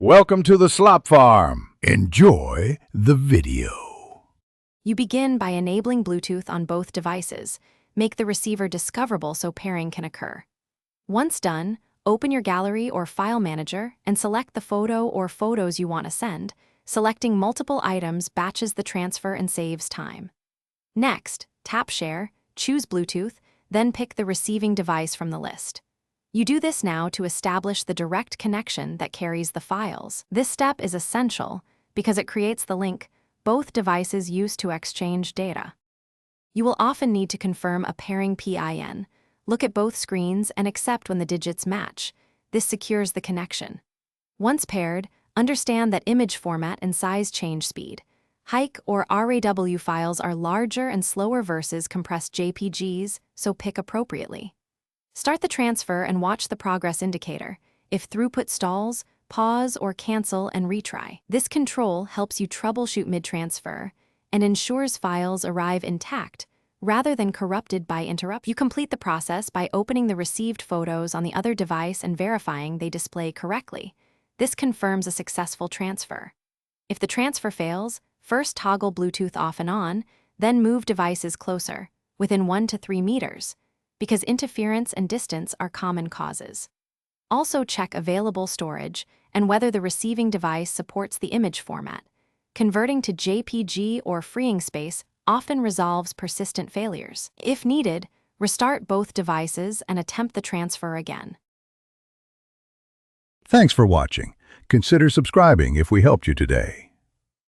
Welcome to the Slop Farm. Enjoy the video. You begin by enabling Bluetooth on both devices. Make the receiver discoverable so pairing can occur. Once done, open your gallery or file manager and select the photo or photos you want to send. Selecting multiple items batches the transfer and saves time. Next, tap Share, choose Bluetooth, then pick the receiving device from the list. You do this now to establish the direct connection that carries the files. This step is essential because it creates the link both devices use to exchange data. You will often need to confirm a pairing PIN. Look at both screens and accept when the digits match. This secures the connection. Once paired, understand that image format and size change speed. HEIC or RAW files are larger and slower versus compressed JPGs, so pick appropriately. Start the transfer and watch the progress indicator. If throughput stalls, pause or cancel and retry. This control helps you troubleshoot mid-transfer and ensures files arrive intact rather than corrupted by interruption. You complete the process by opening the received photos on the other device and verifying they display correctly. This confirms a successful transfer. If the transfer fails, first toggle Bluetooth off and on, then move devices closer, within 1 to 3 meters, because interference and distance are common causes. Also check available storage and whether the receiving device supports the image format. Converting to JPG or freeing space often resolves persistent failures. If needed, restart both devices and attempt the transfer again. Thanks for watching. Consider subscribing if we helped you today.